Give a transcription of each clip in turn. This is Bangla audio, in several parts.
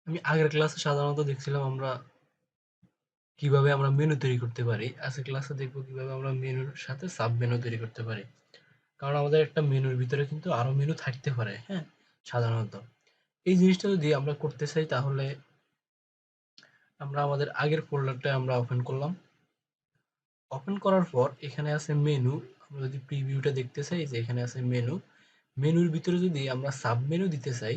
আমি আগের ক্লাসে সাধারণত দেখছিলাম আমরা কিভাবে আমরা মেনু তৈরি করতে পারি। আজকের ক্লাসে দেখবো কিভাবে আমরা মেনুর সাথে সাব মেনু তৈরি করতে পারি। কারণ আমাদের একটা মেনুর ভিতরে কিন্তু আরো মেনু থাকতে পারে, হ্যাঁ? সাধারণত। এই জিনিসটা যদি আমরা করতে চাই তাহলে আমরা আমাদের আগের ফোল্ডারটা আমরা ওপেন করলাম। ওপেন করার পর এখানে আছে মেনু। আমরা যদি প্রিভিউটা দেখতে চাই যে এখানে আছে মেনু। মেনুর ভিতরে যদি আমরা সাব মেনু দিতে চাই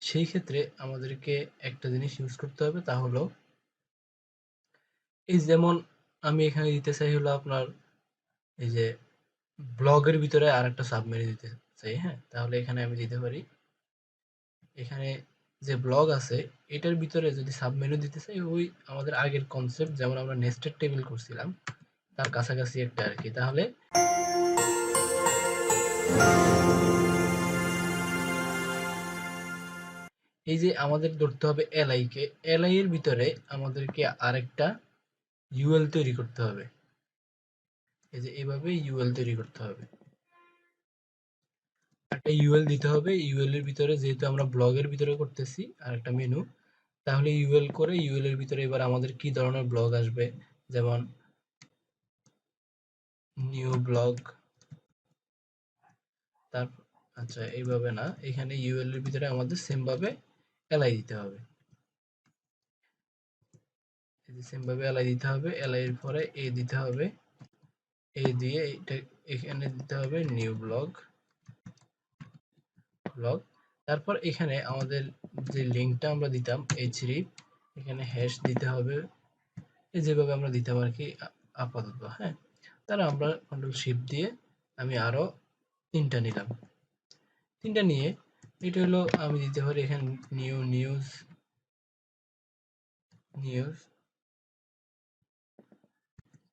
সেই ক্ষেত্রে আমাদেরকে একটা জিনিস ইউজ করতে হবে তা হলো এই যেমন আমি এখানে দিতে চাই হলো আপনার এই যে ব্লগের ভিতরে আরেকটা সাবমেনু দিতে চাই, হ্যাঁ? তাহলে এখানে আমি দিতে পারি এখানে যে ব্লগ আছে এটার ভিতরে যদি সাবমেনু দিতে চাই ওই আমাদের আগের কনসেপ্ট যেমন আমরা নেস্টেড টেবিল করছিলাম তার কাছাকাছি একটা আরকি। তাহলে এই যে আমাদের ধরতে হবে এলআই কে, এলআই এর ভিতরে আমাদেরকে আরেকটা ইউএল তৈরি করতে হবে। এই যে এভাবে ইউএল তৈরি করতে হবে। একটা ইউএল দিতে হবে। ইউএল এর ভিতরে যেহেতু আমরা ব্লগের ভিতরে করতেছি আর একটা মেনু, তাহলে ইউএল করে ইউএল এর ভিতরে এবার আমাদের কি ধরনের ব্লগ আসবে, যেমন নিউ ব্লগ। তার আচ্ছা এইভাবে না, এখানে ইউএল এর ভিতরে আমাদের সেম ভাবে এলআই দিতে হবে। এই যে সেম ভাবে এলআই দিতে হবে। এলআই এর পরে এ দিতে হবে। এ দিয়ে এটা এখানে দিতে হবে নিউ ব্লগ ব্লগ। তারপর এখানে আমাদের যে লিঙ্কটা আমরা দিতাম এইচরিপ, এখানে হ্যাশ দিতে হবে। এই যেভাবে আমরা দিতাম আর কি আপাতত, হ্যাঁ? তাহলে আমরা কন্ট্রোল শিফট দিয়ে আমি আরো ৩টা নিলাম। ৩টা নিয়ে এটা হলো আমি দিতে পারি এখানে নিউ নিউজ নিউজ,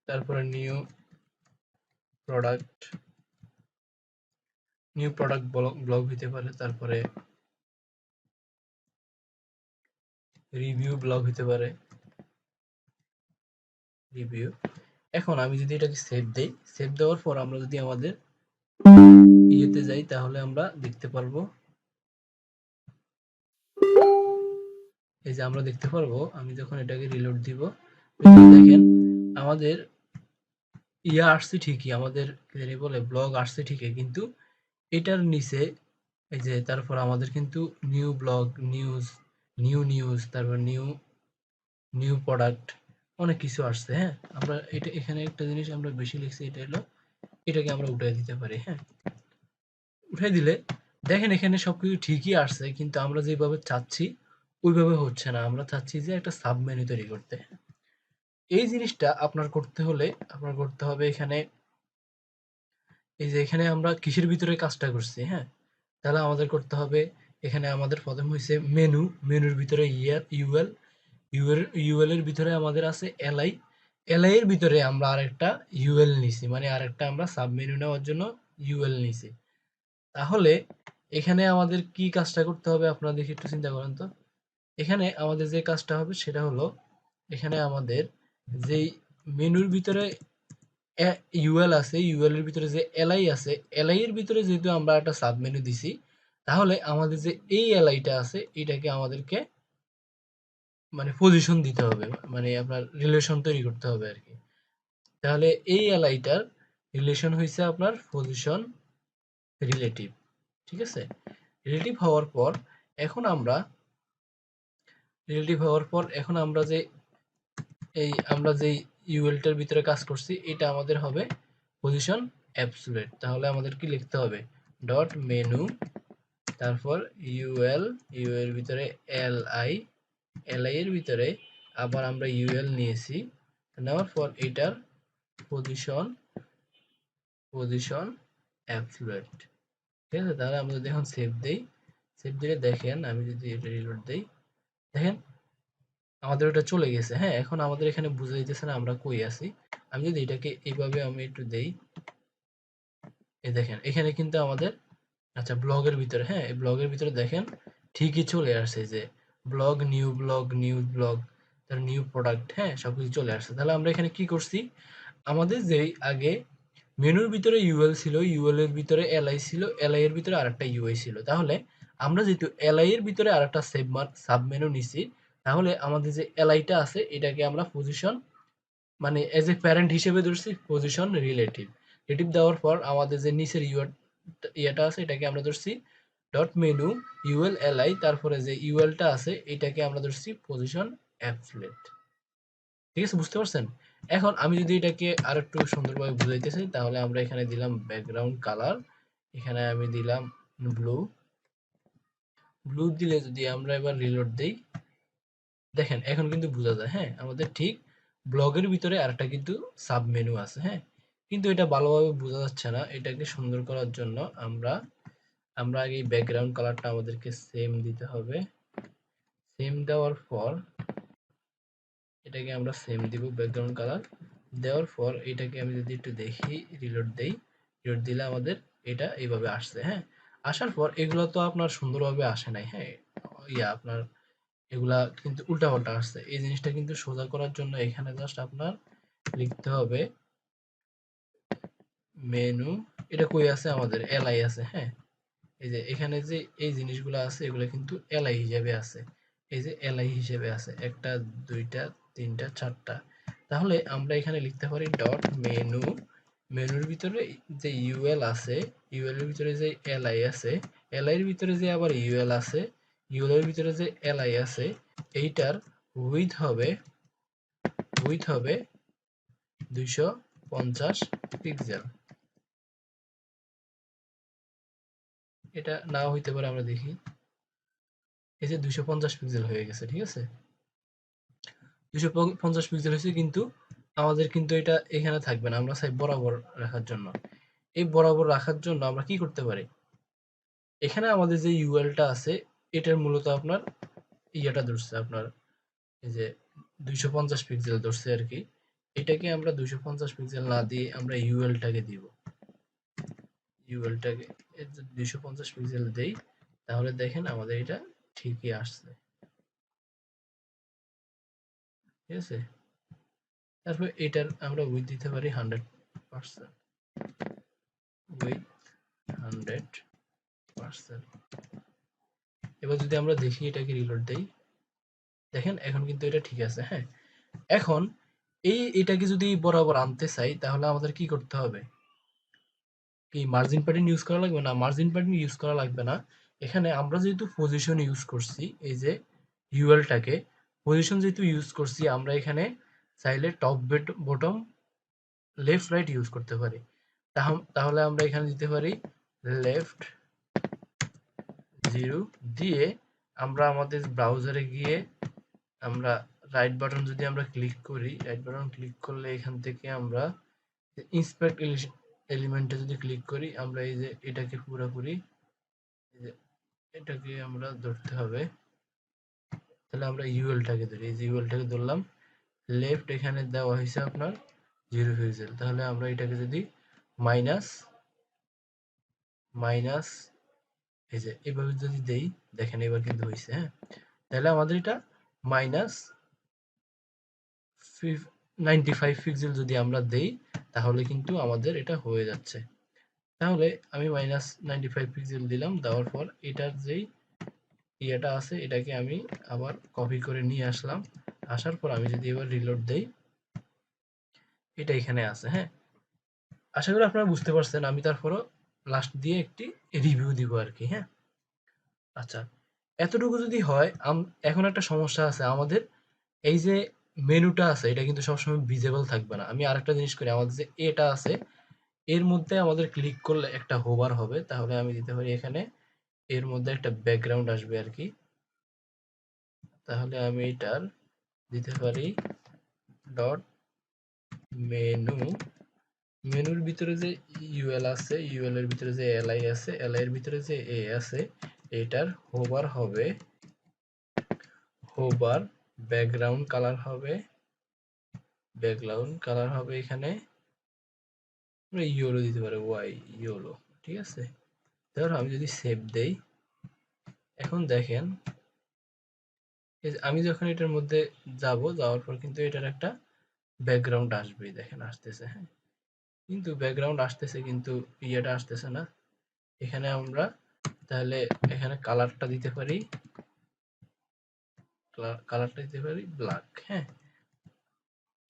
তারপরে প্রোডাক্ট নিউ প্রোডাক্ট ব্লগ হইতে পারে, তারপরে রিভিউ ব্লগ হইতে পারে, রিভিউ। এখন আমি যদি এটাকে সেভ দেই, সেভ দেওয়ার পর আমরা যদি আমাদের ইয়েতে যাই তাহলে আমরা দেখতে পারবো, এই যে আমরা দেখতে পারবো আমি যখন এটাকে রিলোড দিব দেখেন আমাদের ইয়া আসছে ঠিকই, আমাদের কি জানি বলে ব্লগ আসছে ঠিকই, কিন্তু এটার নিচে এই যে তারপর আমাদের কিন্তু নিউ ব্লগ নিউজ নিউজ তারপর নিউ নিউ প্রোডাক্ট অনেক কিছু আসছে, হ্যাঁ? আমরা এটা এখানে একটা জিনিস আমরা বেশি লিখছি, এটা হলো এটাকে আমরা উঠাই দিতে পারি, হ্যাঁ? উঠাই দিলে দেখেন এখানে সবকিছু ঠিকই আসছে, কিন্তু আমরা যেভাবে চাচ্ছি ওইভাবে হচ্ছে না। আমরা চাচ্ছি যে একটা সাব মেনু তৈরি করতে। এই জিনিসটা আপনার করতে হবে এখানে এই যে এখানে আমরা কিসের ভিতরে কাজটা করছি, হ্যাঁ? তাহলে আমাদের করতে হবে এখানে আমাদের প্রথম হইছে মেনু, মেনুর ভিতরে ইউএল, ইউএল এর ভিতরে আমাদের আছে এলআই, এলআই এর ভিতরে আমরা আরেকটা ইউএল নিছি, মানে আরেকটা আমরা সাব মেনু নেওয়ার জন্য ইউএল নিছি। তাহলে এখানে আমাদের কি কাজটা করতে হবে আপনারা দেখি একটু চিন্তা করেন তো। এখানে আমাদের যে কাজটা হবে সেটা হলো এখানে আমাদের যেই মেনুর ভিতরে ইউএল আছে, ইউএল এর ভিতরে যে এলআই আছে, এলআই এর ভিতরে যেহেতু আমরা একটা সাব মেনু দিছি, তাহলে আমাদের যে এই এলআইটা আছে এটাকে আমাদেরকে মানে পজিশন দিতে হবে, মানে আপনার রিলেশন তৈরি করতে হবে আর কি। তাহলে এই এলআইটার রিলেশন হয়েছে আপনার পজিশন রিলেটিভ, ঠিক আছে? রিলেটিভ হওয়ার পর এখন আমরা এখন আমরা যে আমরা যেই ইউএলটার ভিতরে কাজ করছি এটা আমাদের হবে পজিশন অ্যাবসোলিউট। তাহলে আমাদের কি লিখতে হবে ডট মেনু, তারপর ইউএল, ইউ এর ভিতরে এলআই, এলআই এর ভিতরে আবার আমরা ইউএল নিয়েছি, নেওয়ার পর এটার পজিশন পজিশন অ্যাবসোলিউট, ঠিক আছে? তাহলে আমরা যদি এখন সেভ দেই, সেভ দিলে দেখেন আমি যদি এটা রিলোড দেই, দেখেন আমাদের ওটা চলে গেছে, হ্যাঁ? এখন আমাদের এখানে বুঝা যাইতেছে না আমরা কই আছি। আমি যদি এটাকে এইভাবে আমি একটু দেই, এই দেখেন এখানে কিন্তু আমাদের আচ্ছা ব্লগের ভিতরে, হ্যাঁ? এই ব্লগের ভিতরে দেখেন ঠিকই চলে আসছে যে ব্লগ নিউজ ব্লগ, তার নিউ প্রোডাক্ট, হ্যাঁ? সবকিছু চলে আসছে। তাহলে আমরা এখানে কি করছি? আমাদের যেই আগে মেনুর ভিতরে ইউএল ছিল, ইউএল এর ভিতরে এলআই ছিল, এলআই এর ভিতরে আরেকটা ইউআই ছিল। তাহলে আমরা যেহেতু এলআই এর ভিতরে আরেকটা সাব মেনু নিছি, তাহলে আমাদের যে এলআইটা আছে এটাকে আমরা পজিশন মানে এজ এ প্যারেন্ট হিসেবে ধরছি পজিশন রিলেটিভ। রিলেটিভ দেওয়ার পর আমাদের যে নিচের ইয়েটা আছে এটাকে আমরা ধরছি ডট মেনু ইউএল এলআই, তারপরে যে ইউএলটা আছে এটাকে আমরা ধরছি পজিশন অ্যাপলেট। ঠিক আছে, বুঝতে পারছেন? এখন আমি যদি এটাকে আর একটু সুন্দরভাবে বুঝাইতে চাই, তাহলে আমরা এখানে দিলাম ব্যাকগ্রাউন্ড কালার, এখানে আমি দিলাম ব্লু। ব্লু দিলে যদি আমরা এবার রিলোড দেই, দেখেন এখন কিন্তু বোঝা যায়, হ্যাঁ আমাদের ঠিক ব্লগের ভিতরে আরেকটা কিন্তু সাব মেনু আছে, হ্যাঁ কিন্তু এটা ভালোভাবে বোঝা যাচ্ছে না। এটাকে সুন্দর করার জন্য আমরা আমরা আগে ব্যাকগ্রাউন্ড কালারটা আমাদেরকে সেম দিতে হবে। সেম দেওয়ার পর এটাকে আমরা সেম দিব ব্যাকগ্রাউন্ড কালার দেওয়ার পর এটাকে আমি যদি একটু দেখি, রিলোড দেই, রিলোড দিলে আমাদের এটা এইভাবে আসছে, হ্যাঁ আসার পর এগুলো তো আপনার সুন্দরভাবে আসে নাই, হ্যাঁ আপনার এগুলা কিন্তু উল্টাপাল্টা আসছে। এই জিনিসটা কিন্তু সোজা করার জন্য এখানে জাস্ট আপনার লিখতে হবে মেনু, এটা কই আছে আমাদের এলআই আছে, হ্যাঁ এই যে এখানে যে এই জিনিসগুলো আছে এগুলো কিন্তু এলআই হিসেবে আছে, এই যে এলআই হিসেবে আছে একটা দুইটা তিনটা চারটা। তাহলে আমরা এখানে লিখতে পারি ডট মেনু, মেনুর ভিতরে যে ইউএল আছে, ইউএল এর ভিতরে যে এলআই আছে, এলআই এর ভিতরে যে আবার ইউএল আছে, ইউএল এর ভিতরে যে এলআই আছে, এইটার উইথ হবে 250 পিক্সেল। এটা নাও হইতে পারে, আমরা দেখি এই যে 250 পিক্সেল হয়ে গেছে, ঠিক আছে 250 পিক্সেল হয়েছে, কিন্তু আমাদের কিন্তু এটা এখানে থাকবে না, আমরা চাই বরাবর রাখার জন্য। এই বরাবর রাখার জন্য আমরা কি করতে পারি, এখানে আমাদের যে ইউএলটা আছে এটার মূলত আপনার ইয়েটা ধরছে আপনার এই যে 250 পিক্সেল ধরছে আর কি। এটাকে আমরা 250 পিক্সেল না দিয়ে আমরা ইউএলটাকে দিব, ইউএলটাকে 250 পিক্সেল দেই, তাহলে দেখেন আমাদের এটা ঠিকই আসছে, ঠিক আছে। তারপর এটার আমরা উইথ দিতে পারি 100%, উইথ 100%। এবার যদি আমরা দেখি এটাকে রিলোড দেই, দেখেন এখন কিন্তু এটা ঠিক আছে, হ্যাঁ এখন এটাকে যদি বরাবর আনতে চাই তাহলে আমাদের কি করতে হবে, কি মার্জিন প্যাটার্ন ইউজ করা লাগবে? না, মার্জিন প্যাটার্ন ইউজ করা লাগবে না। এখানে আমরা যেহেতু পজিশন ইউজ করছি, এই যে ইউএলটাকে পজিশন যেহেতু ইউজ করছি, আমরা এখানে চাইলে top bottom left right use করতে পারি। তাহলে আমরা এখানে দিতে পারি লেফট 0 দিয়ে আমরা আমাদের ব্রাউজারে গিয়ে আমরা রাইট বাটন যদি আমরা ক্লিক করি, রাইট বাটন ক্লিক করলে এখান থেকে আমরা ইন্সপেক্ট এলিমেন্টে যদি ক্লিক করি, আমরা এই যে এটাকে পুরোপুরি এই যে এটাকে আমরা ধরতে হবে। তাহলে আমরা ইউএলটাকে ধরি, এই যে ইউএলটাকে ধরলাম, লেফট এখানে দেওয়া হয়েছে আপনার 0 পিক্সেল। তাহলে আমরা এটাকে যদি মাইনাস মাইনাস এই যে এভাবে যদি দেই, দেখেন এবার কিন্তু হয়েছে, হ্যাঁ তাহলে আমাদের এটা মাইনাস 95 পিক্সেল যদি আমরা দেই, তাহলে কিন্তু আমাদের এটা হয়ে যাচ্ছে। তাহলে আমি মাইনাস 95 পিক্সেল দিলাম, দেওয়ার পর এটার যেই ইয়েটা আছে এটাকে আমি আবার কপি করে নিয়ে আসলাম, আসার পর আমি যদি এবার রিলোড দেই, এটা এখানে আছে, হ্যাঁ আশা করি আপনারা বুঝতে পারছেন। আমি তারপরও লাস্ট দিয়ে একটি রিভিউ দিব আর কি, হ্যাঁ আচ্ছা এতটুকু যদি হয়। এখন একটা সমস্যা আছে আমাদের, এই যে মেনুটা আছে এটা কিন্তু সবসময় ভিজিবল থাকবে না। আমি আরেকটা জিনিস করি, আমাদের যে এটা আছে এর মধ্যে আমাদের ক্লিক করলে একটা হোভার হবে, তাহলে আমি দিতে পারি এখানে এর মধ্যে একটা ব্যাকগ্রাউন্ড আসবে আর কি। তাহলে আমি এটার দিতে পারি ডট মেনু, মেনুর ভিতরে যে ইউএল আছে, ইউএল এর ভিতরে যে এলআই আছে, এলআই এর ভিতরে যে এ আছে, এটার হোভার হবে, হোভার ব্যাকগ্রাউন্ড কালার হবে, ব্যাকগ্রাউন্ড কালার হবে এখানে আমরা ইয়েলো দিতে পারি, ওয়াই ইয়েলো, ঠিক আছে। ধর আমি যদি সেভ দেই, এখন দেখেন আমি যখন এটার মধ্যে যাব, যাওয়ার পর কিন্তু এটার একটা ব্যাকগ্রাউন্ড আসবে, দেখেন আসতেছে, হ্যাঁ কিন্তু ব্যাকগ্রাউন্ড আসতেছে কিন্তু ইয়েটা আসতেছে না। এখানে আমরা তাহলে এখানে কালারটা দিতে পারি, ব্ল্যাক। হ্যাঁ,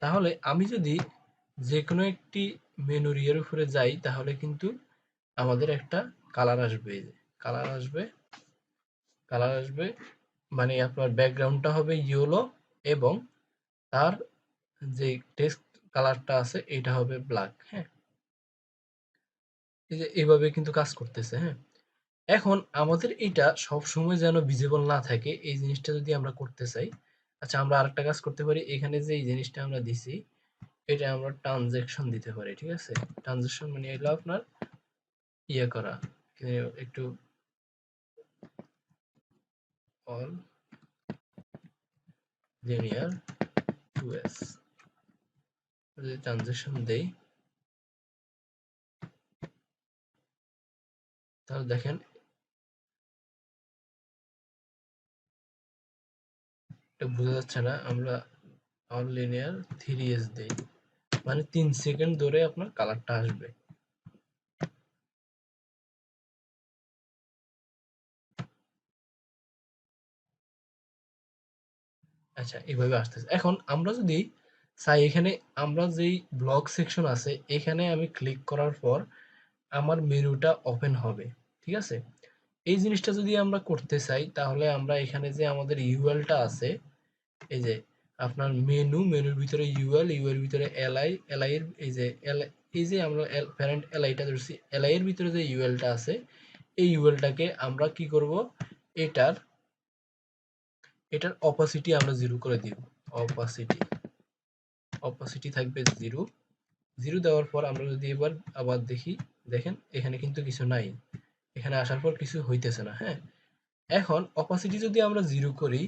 তাহলে আমি যদি যে কোনো একটি মেনুর ইয়ের উপরে যাই তাহলে কিন্তু আমাদের একটা কালার আসবে, এই যে কালার আসবে মানে আপনার ব্যাকগ্রাউন্ডটা হবে ইয়েলো এবং তার যে টেক্সট কালারটা আছে এটা হবে ব্ল্যাক। হ্যাঁ, এই যে এইভাবে কিন্তু কাজ করতেছে। হ্যাঁ, এখন আমাদের এটা সব সময় যেন ভিজিবল না থাকে, এই জিনিসটা যদি আমরা করতে চাই, আচ্ছা আমরা আরেকটা কাজ করতে পারি, এখানে যে এই জিনিসটা আমরা দিছি এটা আমরা ট্রানজেকশন দিতে পারি। ঠিক আছে, ট্রানজেকশন মানে এলো আপনার ইয়ে করা, একটু অল লিনিয়ার 2s যদি ট্রানজেকশন দেই তাহলে দেখেন এটা বোঝা যাচ্ছে না, আমরা অল লিনিয়ার 3s দেই মানে 3 সেকেন্ড ধরে আপনার কালারটা আসবে। আচ্ছা এইভাবে আসতেছে। এখন আমরা যদি চাই এখানে আমরা যেই ব্লগ সেকশন আছে এখানে আমি ক্লিক করার পর আমার মেনুটা ওপেন হবে। ঠিক আছে, এই জিনিসটা যদি আমরা করতে চাই তাহলে আমরা এখানে যে আমাদের ইউএলটা আছে, এই যে আপনার মেনুর ভিতরে ইউএল, এর ভিতরে এলআই, এর এই যে এই যে আমরা প্যারেন্ট এলআইটা ধরছি, এর ভিতরে যে ইউএলটা আছে এই ইউএলটাকে আমরা কি করব, এটার অপাসিটি আমরা 0 করে দিব। অপাসিটি থাকবে 0। 0 দেওয়ার পর আমরা যদি এবার আবার দেখি, দেখেন এখানে কিন্তু কিছু নাই, এখানে আসার পর কিছু হইতেছে না। হ্যাঁ, এখন অপাসিটি যদি আমরা 0 করি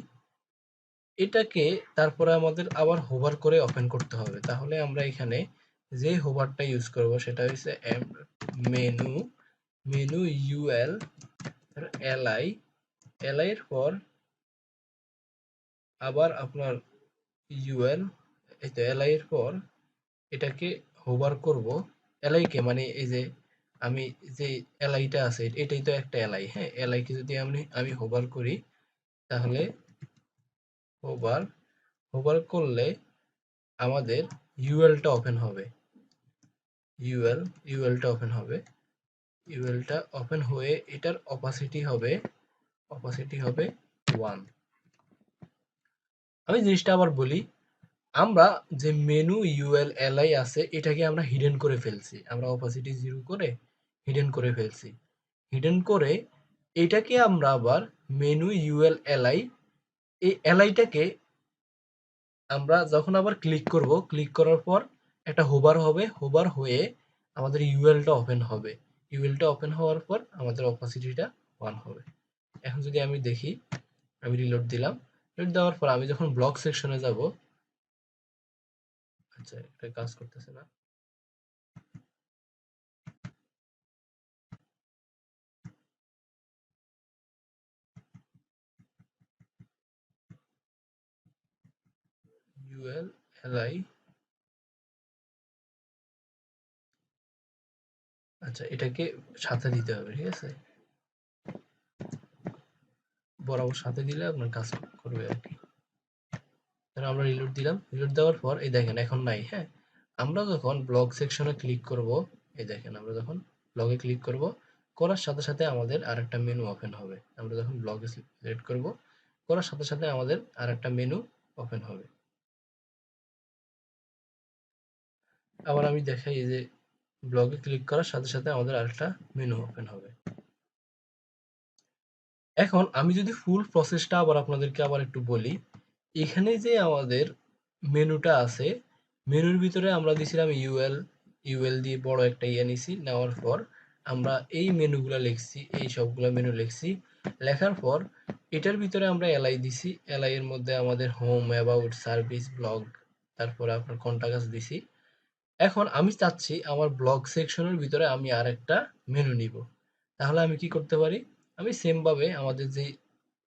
এটাকে, তারপরে আমাদের আবার হোভার করে ওপেন করতে হবে। তাহলে আমরা এখানে যে হোভারটা ইউজ করব সেটা হচ্ছে মেনু, ইউএল এলআই, এর পর আবার আপনার ইউএল, এই তো এলআই এর পর এটাকে হোভার করব, এলআই কে মানে এই যে আমি যে এলআইটা আছে এটাই তো একটা এলআই। হ্যাঁ, এলআই কে যদি আমি হোভার করি তাহলে হোভার করলে আমাদের ইউএলটা ওপেন হবে, ইউএলটা ওপেন হবে, ইউএলটা ওপেন হয়ে এটার অপাসিটি হবে 1। আমি জিনিসটা আবার বলি, আমরা যে মেনু ইউএল এলআই আছে এটাকে আমরা হিডেন করে ফেলছি, আমরা অপাসিটি 0 করে হিডেন করে ফেলছি। হিডেন করে এটাকে আমরা আবার মেনু ইউএল এলআই, এই এলআইটাকে আমরা যখন আবার ক্লিক করব, ক্লিক করার পর একটা হোভার হবে, হোভার হয়ে আমাদের ইউএলটা ওপেন হবে, ইউএলটা ওপেন হওয়ার পর আমাদের অপাসিটিটা 1 হবে। এখন যদি আমি দেখি, আমি রিলোড দিলাম, রিলোড দেওয়ার পর আমি যখন ব্লক সেকশনে যাব, আচ্ছা এটা কাজ করতেছে না, ইউএল এলআই, আচ্ছা এটাকে সাথে দিতে হবে। ঠিক আছে, বরাবর সাথে দিলে আপনার কাজ করবে আর কি। আমরা রিলোড দিলাম, রিলোড দেওয়ার পর এই দেখেন এখন নাই। হ্যাঁ, আমরা যখন ব্লগ সেকশনে ক্লিক করব, এই দেখেন আমরা যখন ব্লগে ক্লিক করব, করার সাথে সাথে আমাদের আরেকটা মেনু ওপেন হবে। আমরা যখন ব্লগে সিলেক্ট করব, করার সাথে সাথে আমাদের আরেকটা মেনু ওপেন হবে। আবার আমি দেখাই, এই যে ব্লগে ক্লিক করার সাথে সাথে আমাদের আরেকটা মেনু ওপেন হবে। এখন আমি যদি ফুল প্রসেসটা আবার আপনাদেরকে আবার একটু বলি, এখানে যে আমাদের মেনুটা আছে, মেনুর ভিতরে আমরা দিছিলাম ইউএল দিয়ে বড় একটা ইয়ে নিছি, নেওয়ার পর আমরা এই মেনুগুলা লিখছি, এই সবগুলা মেনু লিখছি, লেখার পর এটার ভিতরে আমরা এলআই দিছি, এলআই এর মধ্যে আমাদের হোম, অ্যাবাউট, সার্ভিস, ব্লগ, তারপরে আপনার কন্টাক্ট দিছি। এখন আমি চাচ্ছি আমার ব্লগ সেকশনের ভিতরে আমি আরেকটা মেনু নিব, তাহলে আমি কি করতে পারি, আমি সেম ভাবে আমাদের যে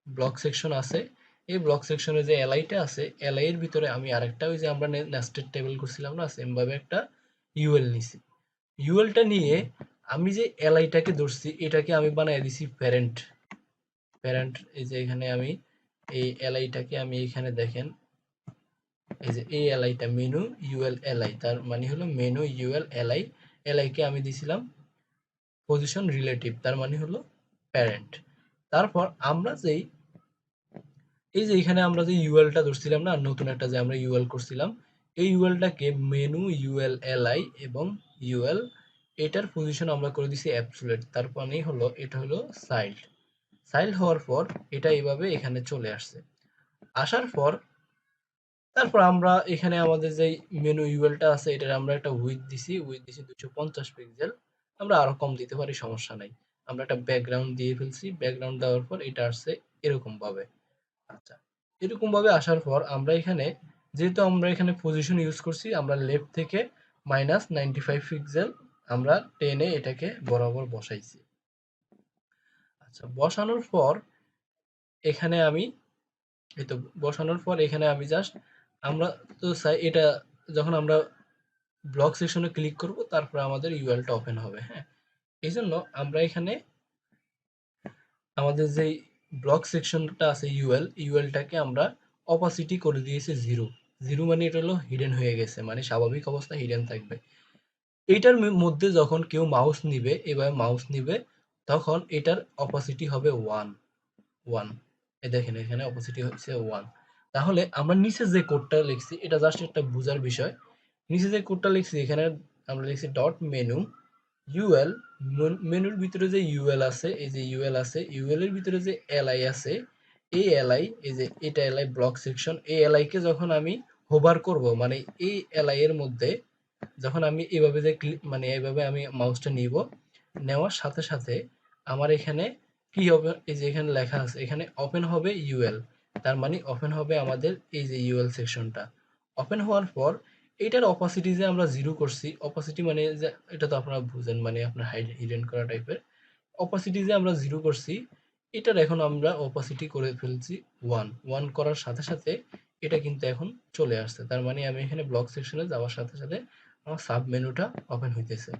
ব্লক সেকশন আছে, এই ব্লক সেকশনে যে এলআইটা আছে এলআই এর ভিতরে আমি আরেকটা, ওই যে আমরা নেস্টেড টেবিল করছিলাম না, সেম ভাবে একটা ইউএল নিছি। ইউএলটা নিয়ে আমি যে এলআইটাকে ধরছি এটাকে আমি বানাই দিছি প্যারেন্ট। প্যারেন্ট এই যে এখানে আমি এই এলআইটাকে আমি এখানে দেখেন এই যে এই এলআইটা মেনু ইউএল এলআই, তার মানে হলো মেনু ইউএল এলআই। এলআই কে আমি দিছিলাম পজিশন রিলেটিভ, তার মানে হলো প্যারেন্ট। তারপর আমরা যেই এই যে এখানে আমরা যে ইউএলটা ধরছিলাম না, নতুন একটা যে আমরা ইউএল করছিলাম, এই ইউএলটাকে মেনু ইউএল এলআই এবং ইউএল এটার পজিশন আমরা করে দিছি অ্যাবসোলিউট, তার মানে হলো এটা হলো চাইল্ড। চাইল্ড হওয়ার পর এটা এইভাবে এখানে চলে আসছে। আসার পর তারপর আমরা এখানে আমাদের যে মেনু ইউএলটা আছে এটার আমরা একটা উইডথ দিছি 250 পিক্সেল। আমরা আরো কম দিতে পারি, সমস্যা নাই। আমরা একটা ব্যাকগ্রাউন্ড দিয়ে ফেলছি, ব্যাকগ্রাউন্ড দেওয়ার পর এটা আসছে এরকম ভাবে। আচ্ছা, এরকম ভাবে আসার পর আমরা এখানে যেহেতু আমরা এখানে পজিশন ইউজ করছি, আমরা লেফট থেকে -95 পিক্সেল আমরা টেনে এটাকে বরাবর বসাইছি। আচ্ছা, বসানোর পর এখানে আমি এই তো বসানোর পর এখানে আমি জাস্ট আমরা তো চাই এটা যখন আমরা ব্লক সেকশনে ক্লিক করব তারপর আমাদের ইউএলটা ওপেন হবে। হ্যাঁ, এই জন্য আমরা এখানে আমাদের যে ব্লক সেকশনটা আছে ইউএলটাকে আমরা অপাসিটি করে দিয়েছি 0। 0 মানে এটা হলো হিডেন হয়ে গেছে, মানে স্বাভাবিক অবস্থা হিডেন থাকবে। এইটার মধ্যে যখন কেউ মাউস নিবে, এভাবে মাউস নিবে, তখন এটার অপাসিটি হবে 1 1। এই দেখেন এখানে অপাসিটি হচ্ছে 1। তাহলে আমরা নিচে যে কোডটা লিখছি এটা জাস্ট একটা বোঝার বিষয়। নিচে যে কোডটা লিখছি এখানে আমরা লিখছি ডট মেনু ইউএল। মেনুর ভিতরে যে ইউএল আছে, এই যে ইউএল আছে, ইউএল এর ভিতরে যে এলআই আছে, এই এলআই এই যে এটা এলআই ব্লক সেকশন, এই এলআই কে যখন আমি হোভার করব, মানে এই এলআই এর মধ্যে যখন আমি এইভাবে যে মানে এইভাবে আমি মাউসটা নিব, নেওয়ার সাথে সাথে আমার এখানে কি হবে, এই যে এখানে লেখা আছে এখানে ওপেন হবে ইউএল, তার মানে ওপেন হবে আমাদের এই যে ইউএল সেকশনটা। ওপেন হওয়ার পর এটার অপাসিটি যে আমরা 0 করছি, অপাসিটি মানে যে এটা তো আপনারা বুঝেন, মানে আপনার হাইড হিডেন করা টাইপের। অপাসিটি যে আমরা 0 করছি এটার এখন আমরা অপাসিটি করে ফেলছি 1। 1 করার সাথে সাথে এটা কিন্তু এখন চলে আসছে, তার মানে আমি এখানে ব্লক সেকশনে যাওয়ার সাথে সাথে আমার সাব মেনুটা ওপেন হইতেছে।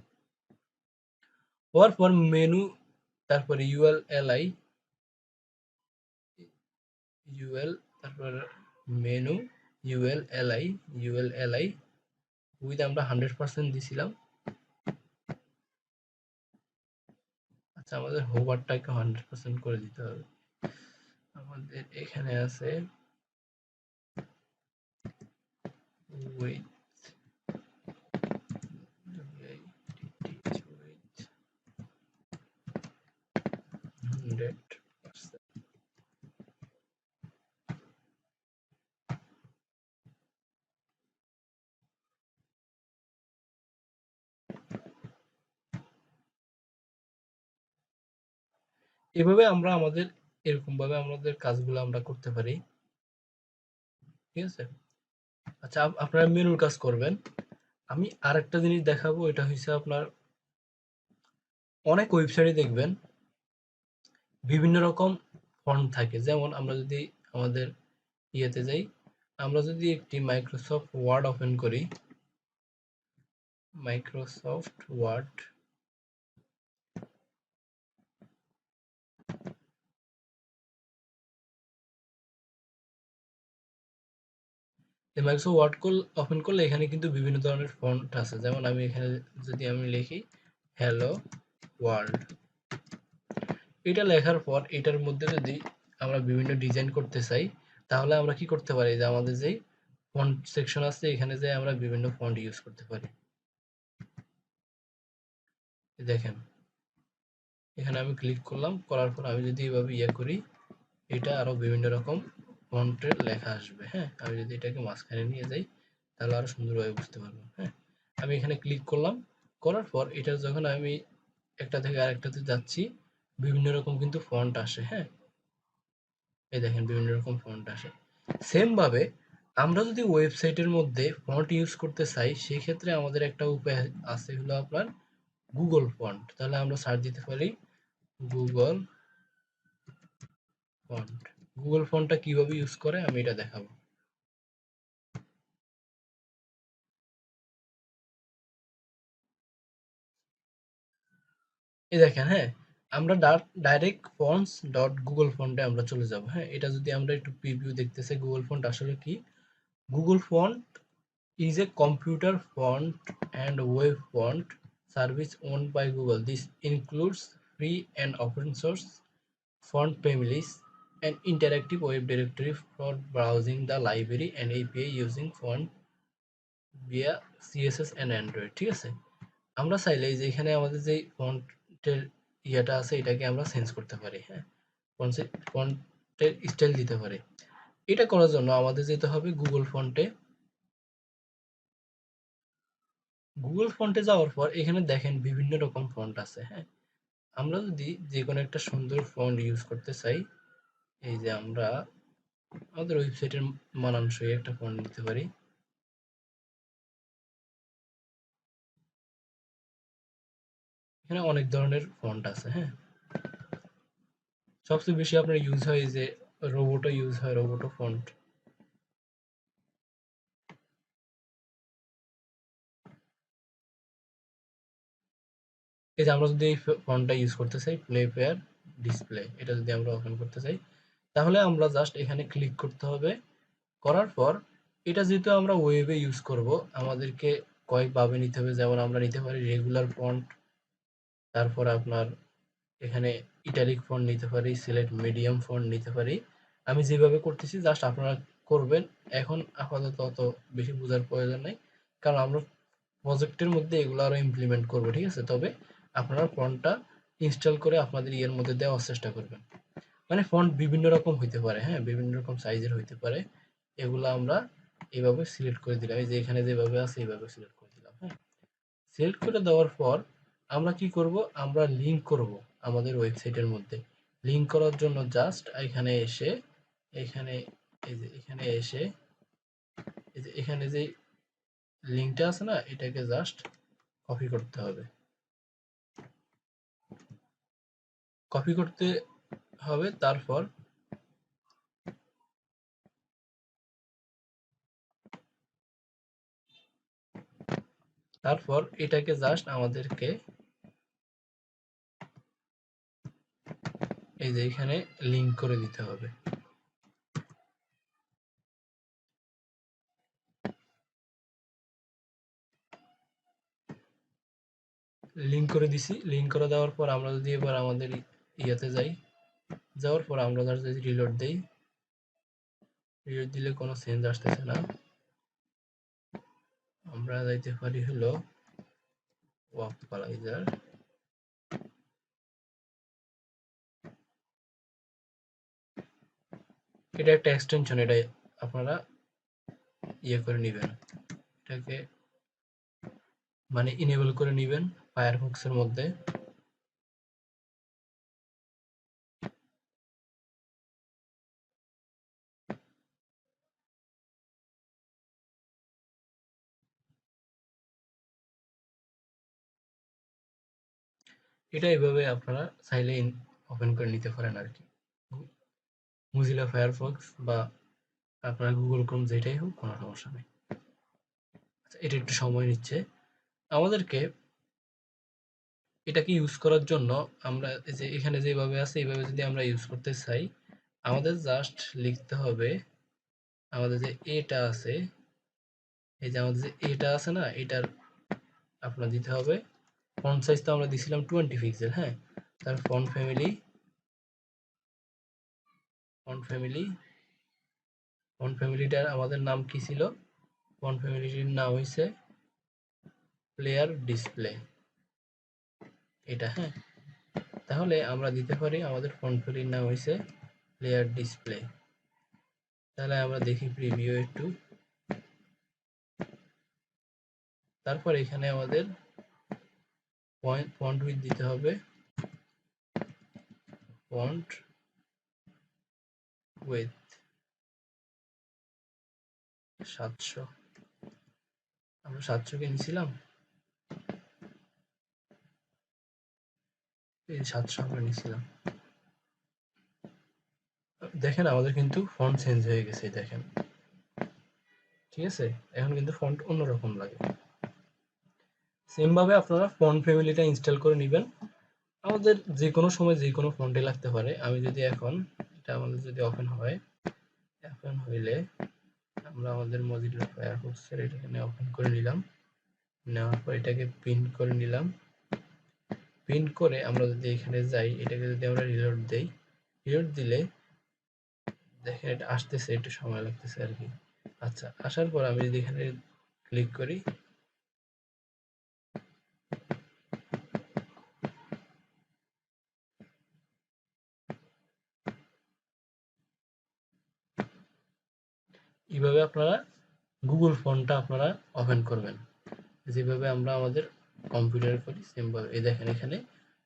হওয়ার পর মেনু, তারপরে ইউএল এলআই ইউএল, তারপর মেনু ইউএল এলআই উইথ আমরা 100% দিছিলাম। আচ্ছা, আমাদের হোভারটাকে 100% করে দিতে হবে। আমাদের এখানে আছে উইথ 100%। এভাবে আমরা আমাদের এরকম ভাবে আমাদের কাজগুলো আমরা করতে পারি। ঠিক আছে? আচ্ছা, আপনারা মেনুর কাজ করবেন। আমি আরেকটা জিনিস দেখাবো, এটা হচ্ছে আপনার অনেক ওয়েবসাইটে দেখবেন বিভিন্ন রকম ফন্ট থাকে। যেমন আমরা যদি আমাদের ইয়েতে যাই, আমরা যদি একটি মাইক্রোসফট ওয়ার্ড ওপেন করি, মাইক্রোসফট ওয়ার্ড, এই মাইক্রোসফট ওয়ার্ড ওপেন করলে এখানে কিন্তু বিভিন্ন ধরনের ফন্ট আছে। যেমন আমি এখানে যদি আমি লিখি হ্যালো ওয়ার্ল্ড, এটা লেখার পর এটার মধ্যে যদি আমরা বিভিন্ন ডিজাইন করতে চাই, তাহলে আমরা কি করতে পারি, যে আমাদের যেই ফন্ট সেকশন আছে এখানে যে আমরা বিভিন্ন ফন্ট ইউজ করতে পারি। দেখেন এখানে আমি ক্লিক করলাম, করার পর আমি যদি এভাবে ইয়ে করি, এটা আরো বিভিন্ন রকম ফন্টের লেখা আসবে। হ্যাঁ, আমি যদি এটাকে মাঝখানে নিয়ে যাই তাহলে আরো সুন্দরভাবে বুঝতে পারবো। হ্যাঁ, আমি এখানে ক্লিক করলাম, করার পর এটা যখন আমি একটা থেকে আরেকটাতে যাচ্ছি, বিভিন্ন রকম কিন্তু ফন্ট আসে। হ্যাঁ, এই দেখেন বিভিন্ন রকম ফন্ট আসে। সেম ভাবে আমরা যদি ওয়েবসাইটের মধ্যে ফন্ট ইউজ করতে চাই, সেই ক্ষেত্রে আমাদের একটা উপায় আছে, হলো আপনার গুগল ফন্ট। তাহলে আমরা সার্চ দিতে পারি গুগল ফন্ট। গুগল ফন্টটা কিভাবে ইউজ করে আমি এটা দেখাবো। এই দেখেন, হ্যাঁ, আমরা ডাইরেক্ট ফন্টস ডট গুগল ফন্টে আমরা চলে যাব। হ্যাঁ, এটা যদি আমরা একটু প্রিভিউ দেখতে চাই, গুগল ফন্ট আসলে কি? Google font is a computer font and web font service owned by Google. This includes free and open source font families and interactive web directory for browsing the library and API using font via CSS and Android। ঠিক আছে, আমরা চাইলে এই যে এখানে আমাদের যে ফন্টের ইয়েটা আছে এটাকে আমরা চেঞ্জ করতে পারি। হ্যাঁ, ফন্টের স্টাইল দিতে পারি। এটা করার জন্য আমাদের যেতে হবে গুগল ফন্টে। গুগল ফন্টে যাওয়ার পর এখানে দেখেন বিভিন্ন রকম ফন্ট আছে। হ্যাঁ, আমরা যদি যে কোনো একটা সুন্দর ফন্ট ইউজ করতে চাই, এই যে আমরা আমাদের ওয়েবসাইটের মানানসই একটা ফন্ট নিতে পারি। এখানে অনেক ধরনের ফন্ট আছে। হ্যাঁ, সবচেয়ে বেশি আপনার ইউজ হয় যে রোবোটো ইউজ হয়, রোবোটো ফন্ট। এই যে আমরা যদি এই ফন্টটা ইউজ করতে চাই, প্লে ফেয়ার ডিসপ্লে, এটা যদি আমরা ওপেন করতে চাই, তাহলে আমরা জাস্ট এখানে ক্লিক করতে হবে। করার পর এটা যেহেতু আমরা ওয়েবে ইউজ করব, আমাদেরকে কয়েকভাবে নিতে হবে। যেমন আমরা নিতে পারি রেগুলার ফন্ট, তারপর আপনার এখানে ইটালিক ফন্ট নিতে পারি, সিলেক্ট মিডিয়াম ফন্ট নিতে পারি। আমি যেভাবে করতেছি জাস্ট আপনারা করবেন। এখন আপাতত অত বেশি বোঝার প্রয়োজন নাই, কারণ আমরা প্রজেক্টের মধ্যে এগুলো আরো ইমপ্লিমেন্ট করব। ঠিক আছে, তবে আপনারা ফন্টটা ইনস্টল করে আপনাদের ইয়ের মধ্যে দেওয়ার চেষ্টা করবেন। মানে ফন্ট বিভিন্ন রকম হইতে পারে, হ্যাঁ, বিভিন্ন রকম সাইজের হইতে পারে। এগুলো আমরা এইভাবে সিলেক্ট করে দিলাম, এই যে এখানে যেভাবে আছে এইভাবে সিলেক্ট করে দিলাম। হ্যাঁ, সিলেক্ট করে দেওয়ার পর আমরা কি করব, আমরা লিংক করব আমাদের ওয়েবসাইটের মধ্যে। লিংক করার জন্য জাস্ট এখানে এসে, এখানে এই যে এখানে এসে, এই যে এখানে যে লিংকটা আছে না, এটাকে জাস্ট কপি করতে হবে। কপি করতে হবে, তারপর এটাকে জাস্ট আমাদেরকে এই যে এখানে লিংক করে দিতে হবে। লিংক করে দিছি। লিংক করে দেওয়ার পর আমরা যদি এবার আমাদের ইয়েতে যাই, যাওয়ার পর আমরা যদি রিলোড দেই, রিলোড দিলে কোনো চেঞ্জ আসতেছে না। আমরা যাইতে পারি হলো ওয়ার্কালাইজার। এটা একটা এক্সটেনশন, এটা আপনারা ইয়ে করে নেবেন, এটাকে মানে ইনেবল করে নেবেন ফায়ারফক্সের মধ্যে। এটা এইভাবে আপনারা চাইলে ওপেন করে নিতে পারেন আর কি, মুজিলা ফায়ারফক্স বা আপনার গুগল ক্রোম, যেটাই হোক কোনো সমস্যা নেই। আচ্ছা, এটা একটু সময় নিচ্ছে আমাদেরকে। এটাকে ইউজ করার জন্য আমরা এই যে এখানে যেভাবে আছে এইভাবে যদি আমরা ইউজ করতে চাই, আমাদের জাস্ট লিখতে হবে, আমাদের যে এটা আছে, এই যে আমাদের যে এটা আছে না, এটার আপনার দিতে হবে ফন্ট সাইজ। তো আমরা দিছিলাম 20 পিক্সেল। হ্যাঁ, তার ফন্ট ফ্যামিলি ফন্ট ফ্যামিলিটার আমাদের নাম কি ছিল? ফন্ট ফ্যামিলিটির নাম হইছে প্লেয়ার ডিসপ্লে, এটা। হ্যাঁ, তাহলে আমরা দিতে পারি আমাদের ফন্ট ফ্যামিলির নাম হইছে প্লেয়ার ডিসপ্লে। তাহলে আমরা দেখি প্রিভিউ একটু। তারপর এখানে আমাদের ফন্ট উইডথ দিতে হবে, ফন্ট উইডথ 700। আমরা 700 কে নিছিলাম, এই 700 আমরা নিছিলাম। দেখেন আমাদের কিন্তু ফন্ট চেঞ্জ হয়ে গেছে, দেখেন। ঠিক আছে, এখন কিন্তু ফন্ট অন্যরকম লাগে। সেম ভাবে আপনারা ফন্ট ফ্যামিলিটা ইনস্টল করে নেবেন। আমাদের যে কোনো সময় যে কোনো ফন্টে লাগতে পারে। আমি যদি এখন এটা আমাদের যদি ওপেন হয়, ওপেন হইলে আমরা আমাদের মজিলা ফায়ারফক্সের এখানে ওপেন করে নিলাম। নেওয়ার পর এটাকে প্রিন্ট করে নিলাম। প্রিন্ট করে আমরা যদি এখানে যাই, এটাকে যদি আমরা রিলোড দেই, রিলোড দিলে দেখেন এটা আসতেছে, একটু সময় লাগতেছে আর কি। আচ্ছা, আসার পর আমি যদি এখানে ক্লিক করি, এইভাবে আপনারা গুগল ফন্টটা আপনারা ওপেন করবেন। যেভাবে আমরা আমাদের কম্পিউটারে করি সেম ভাবে। এই দেখেন এখানে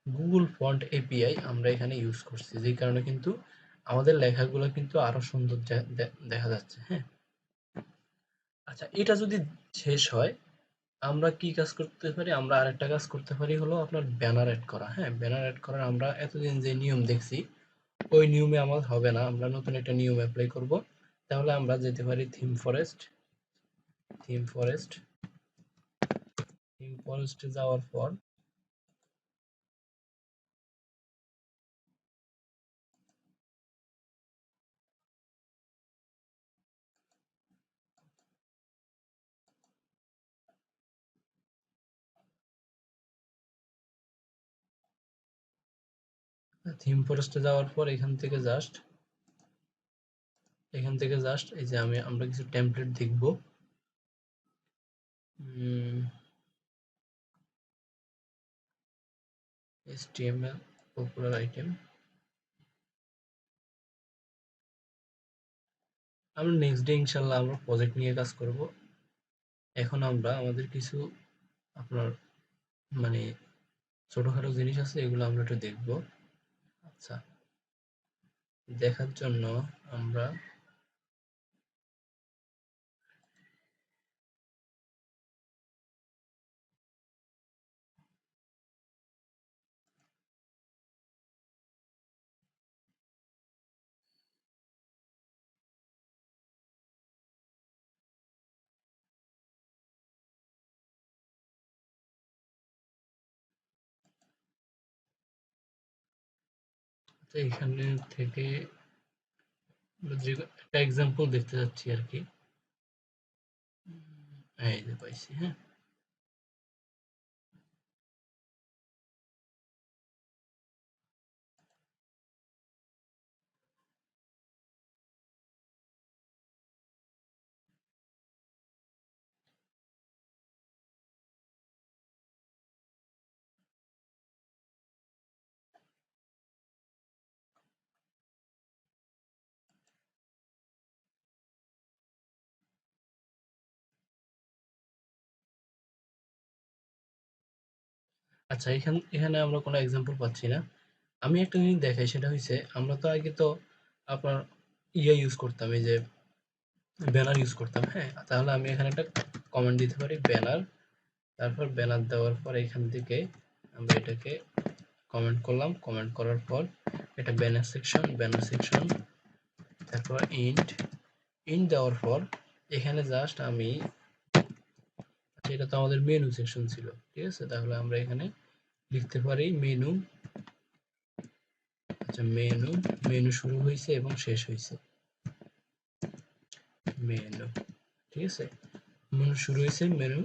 গুগল ফন্ট এপিআই আমরা এখানে ইউজ করছি, যেই কারণে কিন্তু আমাদের লেখাগুলো কিন্তু আরো সুন্দর দেখা যাচ্ছে। হ্যাঁ, আচ্ছা, এটা যদি শেষ হয় আমরা কি কাজ করতে পারি? আমরা আরেকটা কাজ করতে পারি, হলো আপনার ব্যানার অ্যাড করা। হ্যাঁ, ব্যানার অ্যাড করার আমরা এতদিন যে নিয়ম দেখছি ওই নিয়মে আমার হবে না, আমরা নতুন একটা নিয়ম অ্যাপ্লাই করব। তাহলে আমরা যেতে পারি theme forest. Theme forest theme ফরেস্টে যাওয়ার পর থিম ফরেস্টে যাওয়ার পর এখান থেকে জাস্ট এই যে আমরা কিছু টেমপ্লেট দেখব। HTML popular item. আমরা নেক্সট ডে ইনশাল্লাহ আমরা প্রজেক্ট নিয়ে কাজ করব। এখন আমরা আমাদের কিছু আপনার মানে ছোটখাটো জিনিস আছে, এগুলো আমরা একটু দেখব। আচ্ছা, দেখার জন্য আমরা এখানে থেকে যে একটা এক্সাম্পল দেখতে যাচ্ছি আর কি। এই যে পাইছি। হ্যাঁ, আচ্ছা, এখানে আমরা কোনো এক্সাম্পল পাচ্ছি না। আমি একটা জিনিস দেখাই, সেটা হচ্ছে আমরা তো আগে তো আপনার ইউজ করতাম, এই যে ব্যানার ইউজ করতাম। হ্যাঁ, তাহলে আমি এখানে একটা কমেন্ট দিতে পারি ব্যানার। তারপর ব্যানার দেওয়ার পর এখান থেকে আমরা এটাকে কমেন্ট করলাম। কমেন্ট করার পর এটা ব্যানার সেকশন। তারপর ইন্ট দেওয়ার পর এখানে জাস্ট আমি, আচ্ছা এটা তো আমাদের মেনু সেকশন ছিল, ঠিক আছে। তাহলে আমরা এখানে লিখতে পারি মেনু। আচ্ছা, মেনু শুরু হয়েছে এবং শেষ হয়েছে। মেনু, ঠিক আছে। মেনু শুরু হয়েছে, মেনু